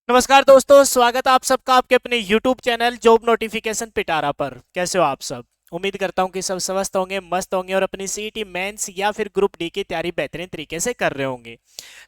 नमस्कार दोस्तों, स्वागत है आप सबका आपके अपने YouTube चैनल जॉब नोटिफिकेशन पिटारा पर। कैसे हो आप सब? उम्मीद करता हूँ कि सब स्वस्थ होंगे, मस्त होंगे और अपनी सीईटी मेंस या फिर ग्रुप डी की तैयारी बेहतरीन तरीके से कर रहे होंगे।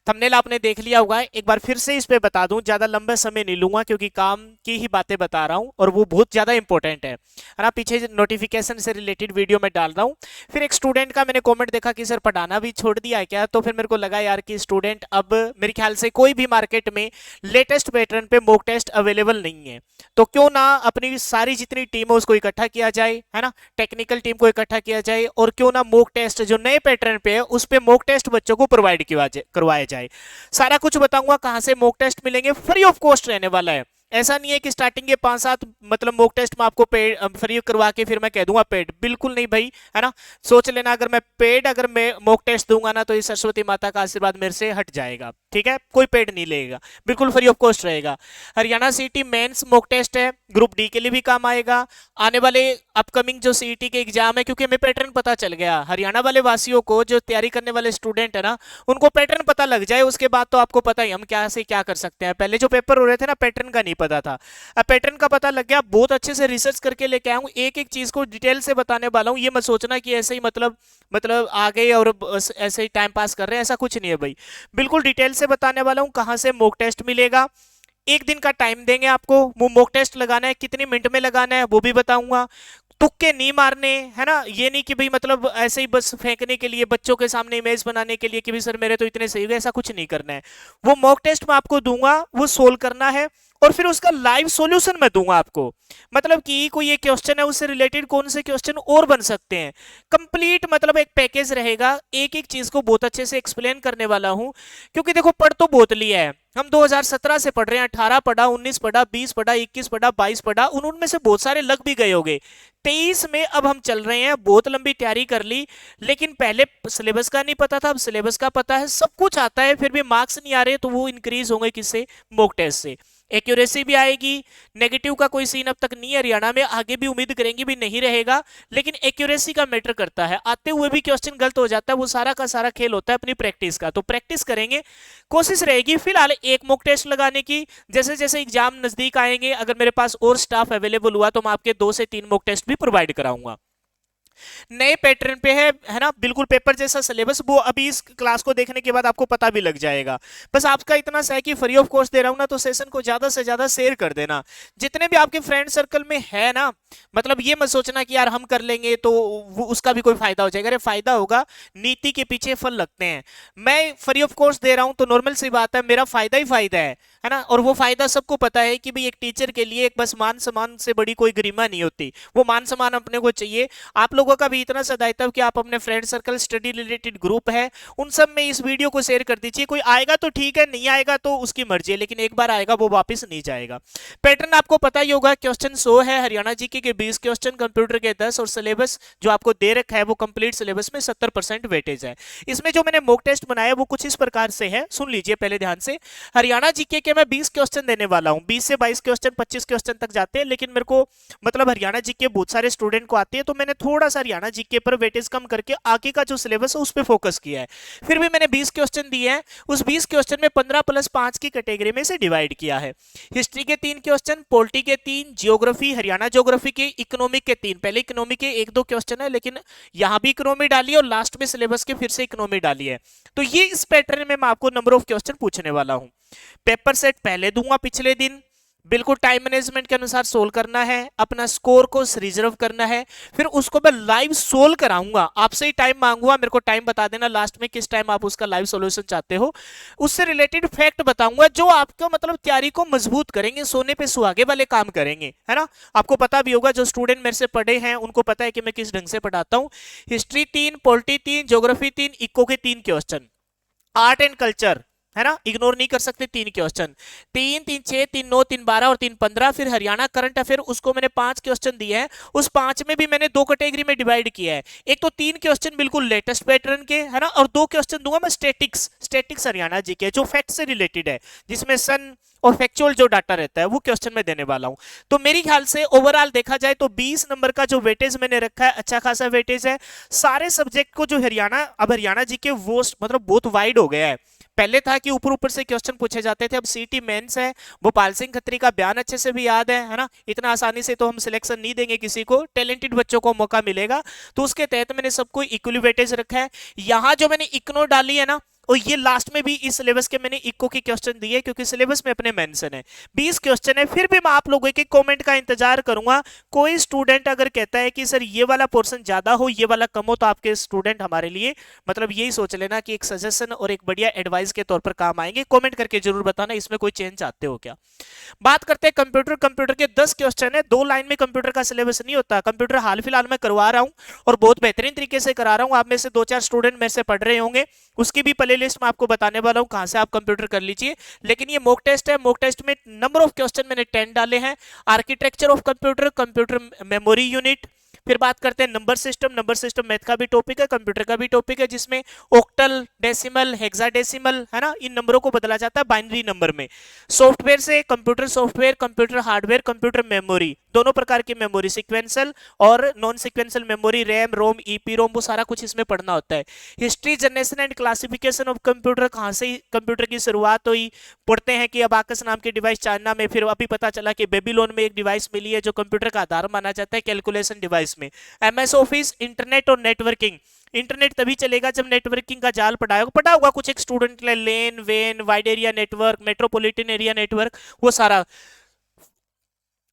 थंबनेल आपने देख लिया होगा, एक बार फिर से इस पे बता दूं, ज्यादा लंबा समय नहीं लूंगा क्योंकि काम की ही बातें बता रहा हूं और वो बहुत ज्यादा इंपॉर्टेंट है ना। पीछे नोटिफिकेशन से रिलेटेड वीडियो में डाल रहा हूं। फिर एक स्टूडेंट का मैंने कमेंट देखा कि सर पढ़ाना भी छोड़ दिया है क्या, तो फिर मेरे को लगा यार कि स्टूडेंट अब मेरे ख्याल से कोई भी मार्केट में लेटेस्ट पैटर्न पे मॉक टेस्ट अवेलेबल नहीं है, तो क्यों ना अपनी सारी जितनी टीम है उसको इकट्ठा किया जाए, है ना। टेक्निकल टीम को इकट्ठा किया जाए और क्यों ना मॉक टेस्ट जो नए पैटर्न पे है उस पे मॉक टेस्ट बच्चों को प्रोवाइड करवाया जाए। सारा कुछ बताऊंगा, कहां से मॉक टेस्ट मिलेंगे, फ्री ऑफ कॉस्ट रहने वाला है। ऐसा नहीं है कि स्टार्टिंग के 5-7 मतलब मॉक टेस्ट में आपको पेड फ्री करवा के फिर मैं कह दूंगा पेड, बिल्कुल नहीं भाई, है ना। सोच लेना अगर मैं पेड अगर मैं मॉक टेस्ट दूंगा ना तो ये सरस्वती माता का आशीर्वाद मेरे से हट जाएगा, ठीक है। कोई पेड नहीं लेगा, बिल्कुल फ्री ऑफ कॉस्ट रहेगा। हरियाणा सीटी मेंस मॉक टेस्ट है, ग्रुप डी के लिए भी काम आएगा। आने वाले अपकमिंग जो सीईटी के एग्जाम है, क्योंकि हमें पैटर्न पता चल गया, हरियाणा वाले वासियों को जो तैयारी करने वाले स्टूडेंट है ना उनको पैटर्न पता लग जाए, उसके बाद तो आपको पता ही हम क्या से क्या कर सकते हैं। पहले जो पेपर हो रहे थे ना पैटर्न का नहीं पता था, अब पैटर्न का पता लग गया। बहुत अच्छे से रिसर्च करके लेके आऊँ, एक एक चीज को डिटेल से बताने वाला हूँ। ये मत सोचना कि ऐसे ही मतलब आ गए और ऐसे ही टाइम पास कर रहे हैं, ऐसा कुछ नहीं है भाई। बिल्कुल डिटेल से बताने वाला हूँ कहाँ से मॉक टेस्ट मिलेगा। एक दिन का टाइम देंगे आपको, वो मॉक टेस्ट लगाना है कितने मिनट में लगाना है वो भी बताऊंगा। तुक्के नहीं मारने, है ना। ये नहीं कि भाई मतलब ऐसे ही बस फेंकने के लिए, बच्चों के सामने इमेज बनाने के लिए कि भाई सर मेरे तो इतने सही हुए, ऐसा कुछ नहीं करना है। वो मॉक टेस्ट मैं आपको दूंगा, वो सोल्व करना है और फिर उसका लाइव सॉल्यूशन मैं दूंगा आपको। मतलब कि कोई एक क्वेश्चन है उससे रिलेटेड कौन से क्वेश्चन और बन सकते हैं, कंप्लीट मतलब एक पैकेज रहेगा। एक एक चीज को बहुत अच्छे से एक्सप्लेन करने वाला हूं, क्योंकि देखो पढ़ तो बहुत लिया है, हम 2017 से पढ़ रहे हैं, 18 पढ़ा, 19 पढ़ा, 20 पढ़ा, 21 पढ़ा, 22 पढ़ा, उनमें से बहुत सारे लग भी गए होंगे। 23 में अब हम चल रहे हैं, बहुत लंबी तैयारी कर ली, लेकिन पहले सिलेबस का नहीं पता था, अब सिलेबस का पता है, सब कुछ आता है, फिर भी मार्क्स नहीं आ रहे, तो वो इंक्रीज होंगे किससे? मॉक टेस्ट से। एक्यूरेसी भी आएगी, नेगेटिव का कोई सीन अब तक नहीं है हरियाणा में, आगे भी उम्मीद करेंगे भी नहीं रहेगा, लेकिन एक्यूरेसी का मैटर करता है। आते हुए भी क्वेश्चन गलत हो जाता है, वो सारा का सारा खेल होता है अपनी प्रैक्टिस का, तो प्रैक्टिस करेंगे। कोशिश रहेगी फिलहाल एक मॉक टेस्ट लगाने की, जैसे जैसे एग्जाम नजदीक आएंगे अगर मेरे पास और स्टाफ अवेलेबल हुआ तो मैं आपके 2 से 3 मॉक टेस्ट भी प्रोवाइड कराऊंगा। नए पैटर्न पे है ना, बिल्कुल पेपर जैसा सिलेबस, वो अभी इस क्लास को देखने के बाद आपको पता भी लग जाएगा। बस आपका इतना सा है कि फ्री ऑफ कॉस्ट दे रहा हूं ना, तो सेशन को ज्यादा से ज्यादा शेयर कर देना, जितने भी आपके फ्रेंड सर्कल में है ना। मतलब ये मत सोचना कि यार हम कर लेंगे तो उसका भी कोई फायदा हो जाएगा, अरे फायदा होगा, नीति के पीछे फल लगते हैं। मैं फ्री ऑफ कॉस्ट दे रहा हूं तो नॉर्मल सी बात है, मेरा फायदा ही फायदा है ना। और वो फायदा सबको पता है कि भाई एक टीचर के लिए एक बस मान सम्मान से बड़ी कोई गरिमा नहीं होती, वो मान सम्मान अपने को चाहिए। आप लोगों का भी इतना सा दायित्व कि आप अपने friend circle, study related group है, उन सब में इस वीडियो को शेयर कर दीजिए। कोई आएगा तो ठीक है, नहीं आएगा तो उसकी मर्जी है, लेकिन एक बार आएगा वो वापस नहीं जाएगा। पैटर्न आपको पता ही होगा, क्वेश्चन 100 है, हरियाणा जीके के 20 क्वेश्चन, कंप्यूटर के 10, और सिलेबस जो आपको दे रखा है वो कंप्लीट सिलेबस में 70% वेटेज है। इसमें जो मैंने मॉक टेस्ट बनाया वो कुछ इस प्रकार से है, सुन लीजिए पहले ध्यान से। हरियाणा जीके के मैं 20 क्वेश्चन देने वाला हूं, 20 से 22 क्वेश्चन, 25 क्वेश्चन तक जाते हैं, लेकिन मेरे को मतलब हरियाणा जीके बहुत सारे स्टूडेंट को आते हैं, तो मैंने थोड़ा सा हरियाणा जीके पर वेटेज कम करके आगे का जो सिलेबस है उस पर फोकस किया है। फिर भी मैंने 20 क्वेश्चन दिए हैं, उस 20 क्वेश्चन में 15+5 की कैटेगरी में से डिवाइड किया है। हिस्ट्री के 3 क्वेश्चन, पॉलिटी के 3, जियोग्राफी हरियाणा ज्योग्राफी के, इकोनॉमिक के 3, पहले इकोनॉमी के 1-2 क्वेश्चन है, लेकिन यहां भी इकोनॉमी डाली है और लास्ट में सिलेबस के फिर से इकोनॉमी डाली है। तो ये इस पैटर्न में मैं आपको नंबर ऑफ क्वेश्चन पूछने वाला हूं। पेपर सेट पहले दूंगा पिछले दिन, बिल्कुल टाइम मैनेजमेंट के अनुसार सोल्व करना है, अपना स्कोर को रिजर्व करना है, फिर उसको मैं लाइव सोल्व कराऊंगा। आपसे ही टाइम मांगूंगा, मेरे को टाइम बता देना लास्ट में किस टाइम आप उसका लाइव सॉल्यूशन चाहते हो। उससे रिलेटेड फैक्ट बताऊंगा जो आपको मतलब तैयारी को मजबूत करेंगे, सोने पे सुहागे वाले काम करेंगे, है ना। आपको पता भी होगा, जो स्टूडेंट मेरे से पढ़े हैं उनको पता है कि मैं किस ढंग से पढ़ाता हूं। हिस्ट्री 3, पॉलिटी 3, ज्योग्राफी 3, इको के 3 क्वेश्चन, आर्ट एंड कल्चर, है ना, इग्नोर नहीं कर सकते 3 क्वेश्चन, 3 3 6 3 9 3 12 और 3 15। फिर हरियाणा करंट अफेयर, उसको मैंने 5 क्वेश्चन दिए हैं, उस 5 में भी मैंने 2 कैटेगरी में डिवाइड किया है। एक तो 3 क्वेश्चन बिल्कुल लेटेस्ट पैटर्न के, है ना, और 2 क्वेश्चन दूंगा मैं स्टैटिक्स हरियाणा जी के, जो फैक्ट से रिलेटेड है, जिसमें सन और फैक्चुअल जो डाटा रहता है वो क्वेश्चन में देने वाला हूं। तो मेरी ख्याल से ओवरऑल देखा जाए तो 20 नंबर का जो वेटेज मैंने रखा है अच्छा खासा वेटेज है सारे सब्जेक्ट को। जो हरियाणा, अब हरियाणा जी के वो मतलब बहुत वाइड हो गया है। पहले था कि ऊपर ऊपर से क्वेश्चन पूछे जाते थे, अब सीटी मेंस है। भोपाल सिंह खत्री का बयान अच्छे से भी याद है ना। इतना आसानी से तो हम सिलेक्शन नहीं देंगे किसी को, टैलेंटेड बच्चों को मौका मिलेगा। तो उसके तहत मैंने सबको इक्वली वेटेज रखा है। यहां जो मैंने इग्नोर डाली है ना, और ये लास्ट में भी इस सिलेबस के मैंने इको की क्वेश्चन दिए क्योंकि सिलेबस में अपने मेंशन है 20 क्वेश्चन है। फिर भी मैं आप लोगों के कमेंट का इंतजार करूंगा। कोई स्टूडेंट अगर कहता है कि सर ये वाला पोर्शन ज्यादा हो ये वाला कम हो, तो आपके स्टूडेंट हमारे लिए मतलब यही सोच लेना कि एक सजेशन और एक बढ़िया एडवाइस के तौर पर काम आएंगे। कमेंट करके जरूर बताना इसमें कोई चेंज चाहते हो क्या। बात करते हैं कंप्यूटर। कंप्यूटर के 10 क्वेश्चन है, 2 लाइन में कंप्यूटर का सिलेबस नहीं होता। कंप्यूटर हाल फिलहाल में करवा रहा हूं और बहुत बेहतरीन तरीके से करा रहा हूं। आप में से 2-4 स्टूडेंट मेरे से पढ़ रहे होंगे, उसकी भी प्ले लिस्ट मैं आपको बताने वाला हूं कहां से आप कंप्यूटर कर लीजिए। लेकिन ये मॉक टेस्ट है, मॉक टेस्ट में नंबर ऑफ क्वेश्चन मैंने 10 डाले हैं। Architecture of computer, computer memory unit. फिर बात करते हैं number system. Number system math का भी टॉपिक है, कंप्यूटर का भी टॉपिक है, जिसमें ऑक्टल, डेसिमल, हेक्साडेसिमल है ना, इन नंबरों को बदला जाता है बाइनरी नंबर में। सॉफ्टवेयर से computer software, computer hardware, computer memory, दोनों प्रकार की मेमोरी, सिक्वेंशियल और non sequential memory, RAM ROM EPROM, वो सारा कुछ इसमें पढ़ना होता है। History, generation and classification of computer, कहां से कंप्यूटर की शुरुआत हुई। पढ़ते हैं कि अबाकस नाम की डिवाइस चाइना में, फिर अभी पता चला कि बेबीलोन में एक डिवाइस मिली है जो कंप्यूटर का आधार माना जाता है कैलकुलेशन डिवाइस में। एमएस ऑफिस, इंटरनेट और नेटवर्किंग। इंटरनेट तभी चलेगा जब नेटवर्किंग का जाल पढ़ा होगा कुछ एक स्टूडेंट के लिए, लेन वेन, wide area network, metropolitan area network, वो सारा।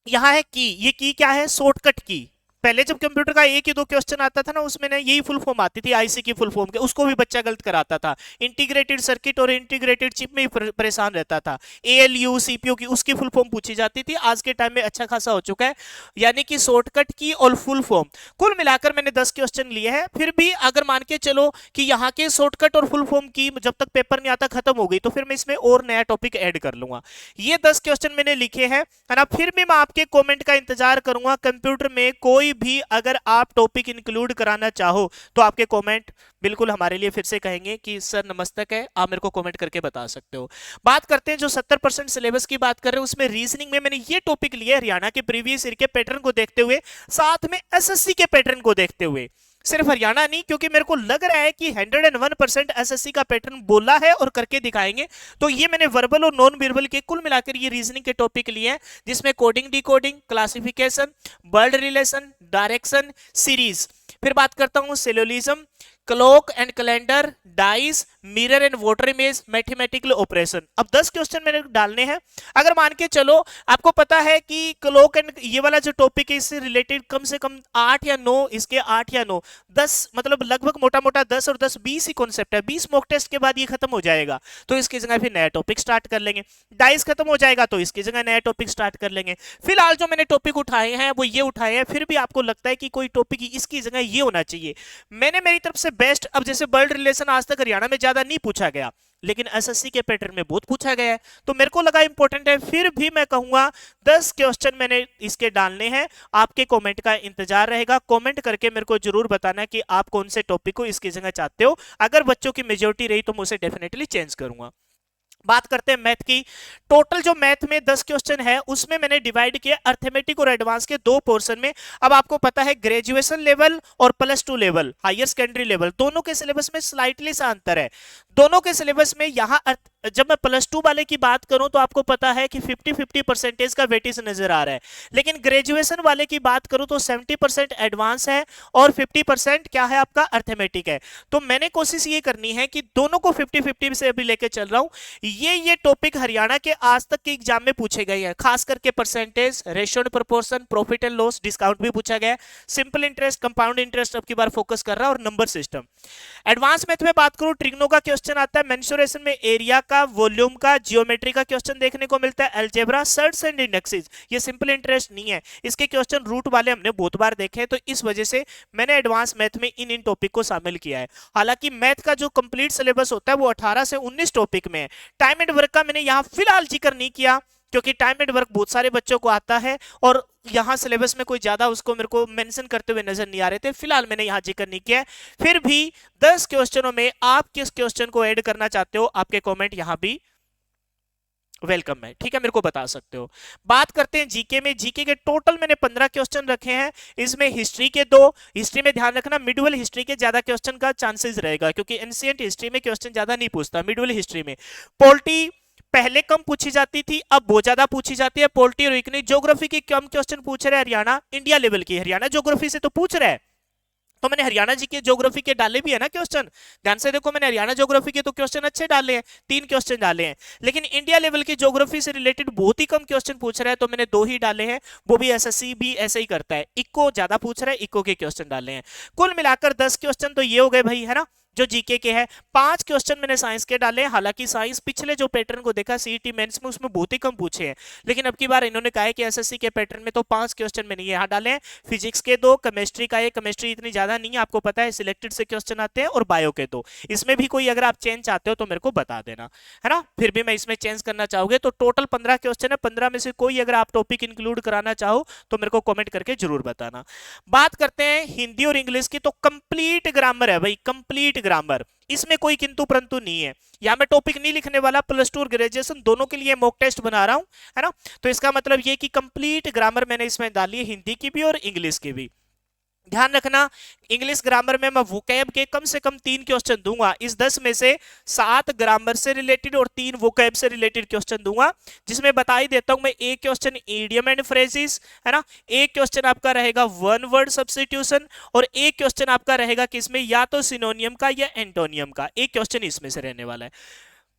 यहां है की, ये की क्या है, शॉर्टकट की। पहले जब कंप्यूटर का एक ही 2 क्वेश्चन आता था ना, उसमें ना यही फुल फॉर्म आती थी, आईसी की फुल फॉर्म के, उसको भी बच्चा गलत कराता था। इंटीग्रेटेड सर्किट और इंटीग्रेटेड चिप में ही परेशान रहता था। एएलयू सीपीयू की उसकी फुल फॉर्म पूछी जाती थी। आज के टाइम में अच्छा खासा हो चुका है, यानी कि शॉर्टकट की और फुल फॉर्म। कुल मिलाकर मैंने 10 क्वेश्चन लिए हैं। फिर भी अगर मान के चलो कि यहाँ के शॉर्टकट और फुल फॉर्म की जब तक पेपर नहीं आता खत्म हो गई, तो फिर मैं इसमें और नया टॉपिक ऐड कर लूंगा। ये 10 क्वेश्चन मैंने लिखे हैं, है ना। फिर भी मैं आपके कमेंट का इंतजार करूंगा। कंप्यूटर में कोई भी अगर आप टॉपिक इंक्लूड कराना चाहो तो आपके कमेंट बिल्कुल हमारे लिए फिर से कहेंगे कि सर नमस्तक है, आप मेरे को कमेंट करके बता सकते हो। बात करते हैं जो 70% सिलेबस की बात कर रहे हैं, उसमें रीजनिंग में मैंने ये टॉपिक लिए हरियाणा के प्रीवियस ईयर के पैटर्न को देखते हुए, साथ में एसएससी के पैटर्न को देखते हुए। सिर्फ हरियाणा नहीं, क्योंकि मेरे को लग रहा है कि 101% एसएससी का पैटर्न बोला है और करके दिखाएंगे। तो ये मैंने वर्बल और नॉन वर्बल के कुल मिलाकर ये रीजनिंग के टॉपिक लिए हैं, जिसमें coding, decoding, classification, word relation, direction, series. फिर बात करता हूं syllogism, clock and calendar, dice, mirror and water image, mathematical operation. अब 10 क्वेश्चन मैंने डालने हैं। अगर मान के चलो आपको पता है कि क्लॉक एंड ये वाला जो टॉपिक है इससे रिलेटेड कम से कम 8 या 9, इसके 8 या 9, 10 मतलब लगभग मोटा मोटा 10 और 10 20 ही कॉन्सेप्ट है। 20 मॉक टेस्ट के बाद ये खत्म हो जाएगा, तो इसकी जगह फिर नया टॉपिक स्टार्ट कर लेंगे। डाइस खत्म हो जाएगा तो इसकी जगह नया टॉपिक स्टार्ट कर लेंगे। फिलहाल जो मैंने टॉपिक उठाए हैं वो ये उठाए हैं। फिर भी आपको लगता है कि कोई टॉपिक इसकी जगह ये होना चाहिए, मैंने मेरी तरफ से बेस्ट। अब जैसे वर्ल्ड रिलेशन आज तक हरियाणा में ज्यादा नहीं पूछा गया, लेकिन एसएससी के पैटर्न में बहुत पूछा गया है, तो मेरे को लगा इंपॉर्टेंट है। फिर भी मैं कहूंगा 10 क्वेश्चन मैंने इसके डालने हैं। आपके कमेंट का इंतजार रहेगा। कमेंट करके मेरे को जरूर बताना कि आप कौन से टॉपिक को इसकी जगह चाहते हो। अगर बच्चों की मेजोरिटी रही तो मैं उसे डेफिनेटली चेंज करूंगा। बात करते हैं मैथ की। टोटल जो मैथ में 10 क्वेश्चन है उसमें मैंने डिवाइड किया अर्थमेटिक और एडवांस के 2 पोर्शन में। अब आपको पता है ग्रेजुएशन लेवल और +2 लेवल, हायर सेकेंडरी लेवल, दोनों के सिलेबस में स्लाइटली सा अंतर है। दोनों के सिलेबस में यहां जब मैं +2 वाले की बात करूं तो आपको पता है कि 50-50 परसेंटेज का वेटेज नजर आ रहा है, लेकिन ग्रेजुएशन वाले की बात करूं तो 70% एडवांस है और 50% क्या है आपका अर्थमेटिक है। तो मैंने कोशिश ये करनी है कि दोनों को 50-50 से अभी लेके चल रहा हूं। ये टॉपिक हरियाणा के आज तक के एग्जाम में पूछे गए हैं, खास करके percentage, ratio and proportion, profit and loss, discount भी पूछा गया है, सिंपल इंटरेस्ट, कंपाउंड इंटरेस्ट अब की बार फोकस कर रहा है, और नंबर सिस्टम। एडवांस मैथ में बात करूं ट्रिग्नो का क्वेश्चन आता है, मेंसुरेशन में एरिया का, वॉल्यूम का, जियोमेट्री का क्वेश्चन देखने को मिलता है, अलजेब्रा, सर्ट्स एंड इंडेक्सेस। ये सिंपल इंटरेस्ट नहीं है, इसके क्वेश्चन रूट वाले हमने बहुत बार देखे हैं, तो इस वजह से मैंने एडवांस मैथ में इन टॉपिक को शामिल किया है। हालांकि मैथ का जो कंप्लीट सिलेबस होता है वो 18 से 19 टॉपिक में है। टाइम एंड वर्क का मैंने यहां फिलहाल जिक्र नहीं किया, क्योंकि टाइम एंड वर्क बहुत सारे बच्चों को आता है और यहां सिलेबस में कोई ज्यादा उसको मेरे को मेंशन करते हुए नजर नहीं आ रहे थे, फिलहाल मैंने यहां जिक्र नहीं किया है। फिर भी 10 क्वेश्चनों में आप किस क्वेश्चन को ऐड करना चाहते हो, आपके कमेंट यहां भी वेलकम है, ठीक है, मेरे को बता सकते हो। बात करते हैं जीके में। जीके के टोटल मैंने 15 क्वेश्चन रखे हैं। इसमें हिस्ट्री के 2, हिस्ट्री में ध्यान रखना मिडवल हिस्ट्री के ज्यादा क्वेश्चन का चांसेस रहेगा, क्योंकि एंशिएंट हिस्ट्री में क्वेश्चन ज्यादा नहीं पूछता, मिडवल हिस्ट्री में। पॉलिटी पहले कम पूछी जाती थी, अब बहुत ज्यादा पूछी जाती है पॉलिटी और इकोनॉमी। ज्योग्राफी की कम क्वेश्चन पूछ रहे हैं हरियाणा, इंडिया लेवल की हरियाणा ज्योग्राफी से तो पूछ रहा है, तो मैंने हरियाणा जी के ज्योग्राफी के डाले भी है ना क्वेश्चन। ध्यान से देखो, मैंने हरियाणा ज्योग्राफी के तो क्वेश्चन अच्छे डाले हैं, 3 क्वेश्चन डाले हैं। लेकिन इंडिया लेवल की ज्योग्राफी से रिलेटेड बहुत ही कम क्वेश्चन पूछ रहा है, तो मैंने 2 ही डाले हैं। वो भी एसएससी भी ऐसे ही करता है, इको ज्यादा पूछ रहा है, इको के क्वेश्चन डाले हैं। कुल मिलाकर 10 क्वेश्चन तो ये हो गए भाई, है ना, जो जीके के हैं। 5 क्वेश्चन मैंने साइंस के डाले हैं। हालांकि साइंस पिछले जो पैटर्न को देखा सीईटी मेंस में, उसमें बहुत ही कम पूछे हैं, लेकिन अब की बार इन्होंने कहा है कि एसएससी के पैटर्न में तो 5 क्वेश्चन मैंने यहाँ डाले हैं। फिजिक्स के 2, केमिस्ट्री का 1, केमिस्ट्री इतनी ज्यादा नहीं है, आपको पता है सिलेक्टेड से क्वेश्चन आते हैं, और बायो के 2। इसमें भी कोई अगर आप चेंज चाहते हो तो मेरे को बता देना, है ना, फिर भी मैं इसमें चेंज करना चाहोगे तो टोटल 15 क्वेश्चन है। 15 में से कोई अगर आप टॉपिक इंक्लूड कराना चाहो तो मेरे को कमेंट करके जरूर बताना। बात करते हैं हिंदी और इंग्लिश की, तो कंप्लीट ग्रामर है भाई, कंप्लीट ग्रामर, इसमें कोई किंतु परंतु नहीं है। यहां मैं टॉपिक नहीं लिखने वाला, प्लस 2 और ग्रेजुएशन दोनों के लिए मॉक टेस्ट बना रहा हूं, है ना। तो इसका मतलब ये कि कंप्लीट ग्रामर मैंने इसमें डाली है, हिंदी की भी और इंग्लिश की भी। ध्यान रखना, इंग्लिश ग्रामर में मैं वोकैब के कम से कम 3 क्वेश्चन दूंगा। इस 10 में से 7 ग्रामर से रिलेटेड और 3 वोकैब से रिलेटेड क्वेश्चन दूंगा, जिसमें बता ही देता हूं मैं। एक क्वेश्चन इडियम एंड फ्रेजेस, है ना, एक क्वेश्चन आपका रहेगा वन वर्ड सब्स्टिट्यूशन, और एक क्वेश्चन आपका रहेगा किसमें, या तो सिनोनियम का या एंटोनियम का, एक क्वेश्चन इसमें से रहने वाला है।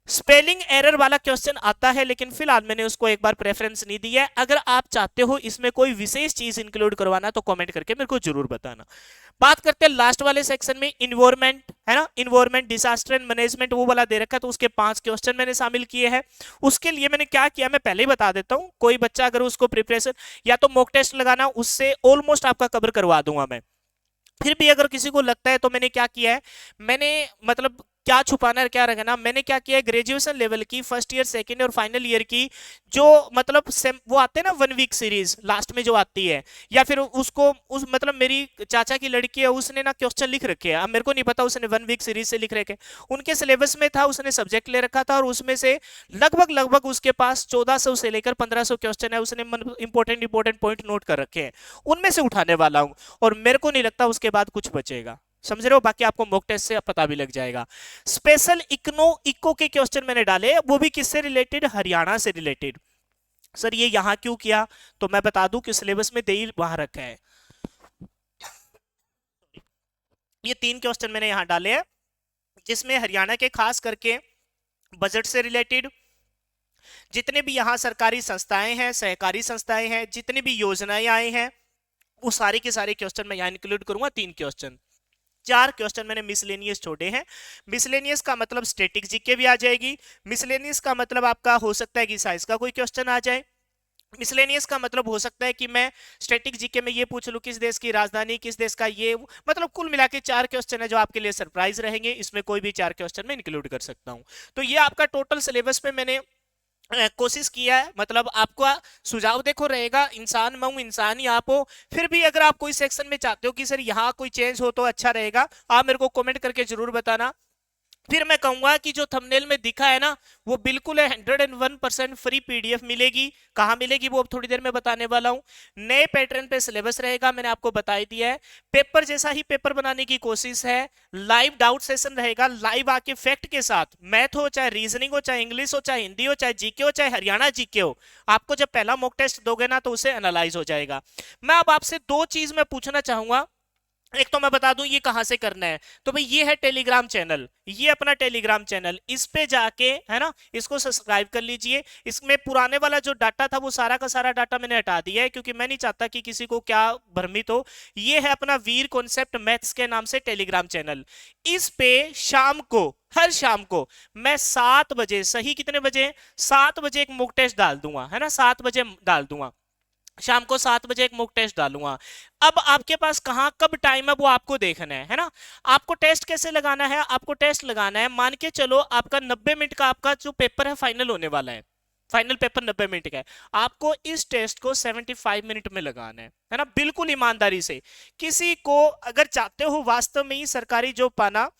स्पेलिंग एरर वाला क्वेश्चन आता है, लेकिन फिलहाल मैंने उसको एक बार प्रेफरेंस नहीं दिया है। अगर आप चाहते हो इसमें कोई विशेष चीज इंक्लूड करवाना तो कमेंट करके मेरे को जरूर बताना। बात करते हैं लास्ट वाले सेक्शन में, इन्वायरमेंट, है ना, इन्वायरमेंट डिजास्टर एंड मैनेजमेंट वो वाला दे रखा है, तो उसके 5 क्वेश्चन मैंने शामिल किए हैं। उसके लिए मैंने क्या किया मैं पहले ही बता देता हूं, कोई बच्चा अगर उसको प्रिपरेशन या तो मॉक टेस्ट लगाना, उससे ऑलमोस्ट आपका कवर करवा दूंगा मैं। फिर भी अगर किसी को लगता है तो मैंने क्या किया है, मैंने मतलब क्या छुपाना है क्या रखना, मैंने क्या किया है, ग्रेजुएशन लेवल की फर्स्ट ईयर सेकंड और फाइनल ईयर की जो मतलब वो आते हैं ना 1 वीक सीरीज लास्ट में जो आती है, या फिर उसको उस मतलब मेरी चाचा की लड़की है उसने ना क्वेश्चन लिख रखे हैं, अब मेरे को नहीं पता उसने 1 वीक सीरीज से लिख रखे, उनके सिलेबस में था, उसने सब्जेक्ट ले रखा था, और उसमें से लगभग लगभग उसके पास 1400 से लेकर 1500 क्वेश्चन है, उसने इंपॉर्टेंट इंपॉर्टेंट पॉइंट नोट कर रखे हैं, उनमें से उठाने वाला हूं, और मेरे को नहीं लगता उसके बाद कुछ बचेगा, समझ रहे हो। बाकी आपको मॉक टेस्ट से पता भी लग जाएगा। स्पेशल इको के क्वेश्चन मैंने डाले, वो भी किससे रिलेटेड, हरियाणा से रिलेटेड। सर ये यहां क्यों किया, तो मैं बता दूं कि सिलेबस में दे ही वहां रखा है। ये 3 क्वेश्चन मैंने यहां डाले हैं, जिसमें हरियाणा के खास करके बजट से रिलेटेड जितने भी यहां सरकारी संस्थाएं हैं, सहकारी संस्थाएं हैं, जितनी भी योजनाएं आई हैं, वो सारे के सारे क्वेश्चन मैं यहां इंक्लूड करूंगा। 3 क्वेश्चन, 4 क्वेश्चन मैंने मिसलेनियस छोड़े हैं। मिसलेनियस का मतलब स्टैटिक जीके भी आ जाएगी, मिसलेनियस का मतलब आपका हो सकता है कि साइंस का कोई क्वेश्चन आ जाए, मिसलेनियस का मतलब हो सकता है कि मैं स्टैटिक जीके में ये पूछ लूं किस देश की राजधानी, किस देश का ये, मतलब कुल मिला के 4 क्वेश्चन है जो आपके लिए सरप्राइज रहेंगे, इसमें कोई भी 4 क्वेश्चन मैं इंक्लूड कर सकता हूं। तो ये आपका टोटल सिलेबस में मैंने कोशिश किया है, मतलब आपका सुझाव देखो रहेगा, इंसान मैं हूं इंसान ही आप हो, फिर भी अगर आप कोई सेक्शन में चाहते हो कि सर यहाँ कोई चेंज हो तो अच्छा रहेगा, आप मेरे को कमेंट करके जरूर बताना। फिर मैं कहूंगा कि जो थंबनेल में दिखा है ना वो बिल्कुल है 101% फ्री पीडीएफ मिलेगी। कहां मिलेगी वो अब थोड़ी देर में बताने वाला हूं। नए पैटर्न पे सिलेबस रहेगा, मैंने आपको बता ही दिया है। पेपर जैसा ही पेपर बनाने की कोशिश है, लाइव डाउट सेशन रहेगा, लाइव आके फैक्ट के साथ, मैथ हो चाहे रीजनिंग हो चाहे इंग्लिश हो चाहे हिंदी हो चाहे जीके हो चाहे हरियाणा जीके हो, आपको जब पहला मॉक टेस्ट दोगे ना तो उसे एनालाइज हो जाएगा। मैं अब आपसे 2 चीज मैं पूछना चाहूंगा, एक तो मैं बता दूं ये कहां से करना है, तो भाई ये है टेलीग्राम चैनल, ये अपना टेलीग्राम चैनल, इस पे जाके है ना इसको सब्सक्राइब कर लीजिए। इसमें पुराने वाला जो डाटा था वो सारा का सारा डाटा मैंने हटा दिया है, क्योंकि मैं नहीं चाहता कि किसी को क्या भ्रमित हो। ये है अपना वीर कॉन्सेप्ट मैथ्स के नाम से टेलीग्राम चैनल। इस पे शाम को, हर शाम को मैं 7 बजे, सही कितने बजे, 7 बजे एक मॉक टेस्ट डाल दूंगा, है ना, 7 बजे डाल दूंगा, शाम को 7 बजे एक मॉक टेस्ट डालूंगा। अब आपके पास कहां कब टाइम है वो आपको देखना है ना। आपको टेस्ट कैसे लगाना है, आपको टेस्ट लगाना है, मान के चलो आपका 90 मिनट का आपका जो पेपर है फाइनल होने वाला है, फाइनल पेपर 90 मिनट का है, आपको इस टेस्ट को 75 मिनट में लगाना है ना, बिल्कुल ईमानदारी से। किसी को अगर चाहते हो वास्तव में ही सरकारी जॉब पाना,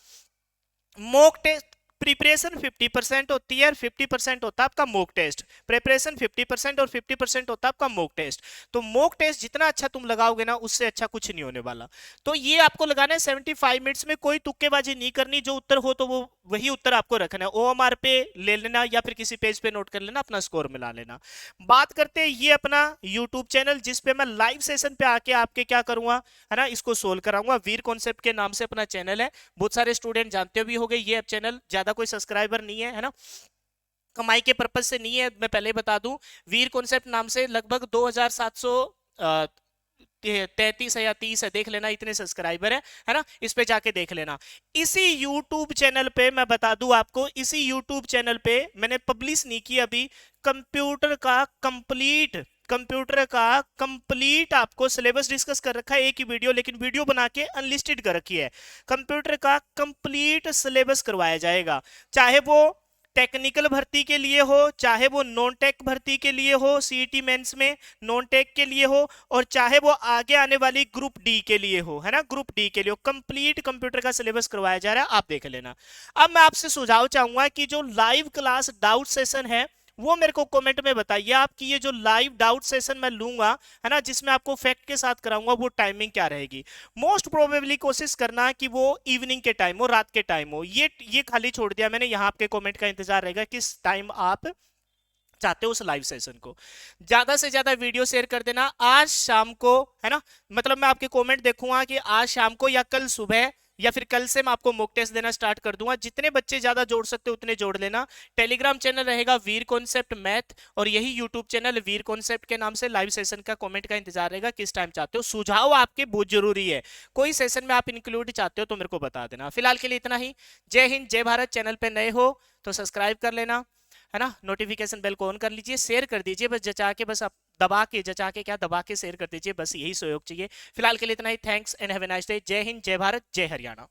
मॉक टेस्ट प्रिपरेशन 50% होती है और 50% होता है आपका मॉक टेस्ट। प्रिपरेशन 50% और 50% होता है आपका मॉक टेस्ट। तो मॉक टेस्ट जितना अच्छा तुम लगाओगे ना, उससे अच्छा कुछ नहीं होने वाला। तो ये आपको लगाना है 75 मिनट्स में, कोई तुक्केबाजी नहीं करनी, जो उत्तर हो तो वो वही उत्तर आपको रखना है। ओएमआर पे ले लेना या फिर किसी पेज पे नोट कर लेना, अपना स्कोर मिला लेना। बात करते हैं ये अपना यूट्यूब चैनल, जिसपे मैं लाइव सेशन पे आके आपके क्या करूंगा, है ना, इसको सोल्व कराऊंगा। वीर कॉन्सेप्ट के नाम से अपना चैनल है, बहुत सारे स्टूडेंट जानते भी होंगे। ये चैनल ज्यादा कोई सब्सक्राइबर नहीं है ना, कमाई के पर्पज से नहीं है, मैं पहले बता दूं। वीर कॉन्सेप्ट नाम से लगभग 2733 है या 30 है, देख लेना, इतने सब्सक्राइबर है ना, इस पे जाके देख लेना। इसी यूट्यूब चैनल पे मैं बता दूं आपको, इसी यूट्यूब चैनल पे मैंने पब्लिश नहीं किया अभी, कंप्यूटर का कंप्लीट आपको सिलेबस डिस्कस कर रखा है एक ही वीडियो, लेकिन वीडियो बना के अनलिस्टेड कर रखी है। कंप्यूटर का कंप्लीट सिलेबस करवाया जाएगा, चाहे वो टेक्निकल भर्ती के लिए हो, चाहे वो नॉन टेक भर्ती के लिए हो, सीईटी मेंस में नॉन टेक के लिए हो, और चाहे वो आगे आने वाली ग्रुप डी के लिए हो, है ना, ग्रुप डी के लिए कंप्लीट कंप्यूटर का सिलेबस करवाया जा रहा है, आप देख लेना। अब मैं आपसे सुझाव चाहूंगा कि जो लाइव क्लास डाउट सेशन है वो मेरे को कमेंट में बताइए आप, कि ये जो लाइव डाउट सेशन मैं लूंगा, है ना, जिसमें आपको फैक्ट के साथ कराऊंगा, वो टाइमिंग क्या रहेगी। मोस्ट प्रोबेबली कोशिश करना कि वो इवनिंग के टाइम हो, रात के टाइम हो। ये खाली छोड़ दिया मैंने, यहाँ आपके कमेंट का इंतजार रहेगा किस टाइम आप चाहते हो उस लाइव सेशन को। ज्यादा से ज्यादा वीडियो शेयर कर देना आज शाम को, है ना, मतलब मैं आपके कमेंट देखूंगा कि आज शाम को या कल सुबह या फिर कल से मैं आपको मॉक टेस्ट देना स्टार्ट कर दूंगा। जितने बच्चे ज्यादा जोड़ सकते हो उतने जोड़ लेना। टेलीग्राम चैनल रहेगा वीर कॉन्सेप्ट मैथ, और यही यूट्यूब चैनल वीर कॉन्सेप्ट के नाम से लाइव सेशन का कमेंट का इंतजार रहेगा, किस टाइम चाहते हो। सुझाव आपके बहुत जरूरी है, कोई सेशन में आप इंक्लूड चाहते हो तो मेरे को बता देना। फिलहाल के लिए इतना ही। जय हिंद, जय भारत। चैनल पे नए हो तो सब्सक्राइब कर लेना, है ना, नोटिफिकेशन बेल को ऑन कर लीजिए, शेयर कर दीजिए, बस जचा के, बस आप दबा के, जचा के क्या, दबा के शेयर कर दीजिए, बस यही सहयोग चाहिए। फिलहाल के लिए इतना ही। Thanks and have a nice day. Jai Hind, जय भारत, जय हरियाणा।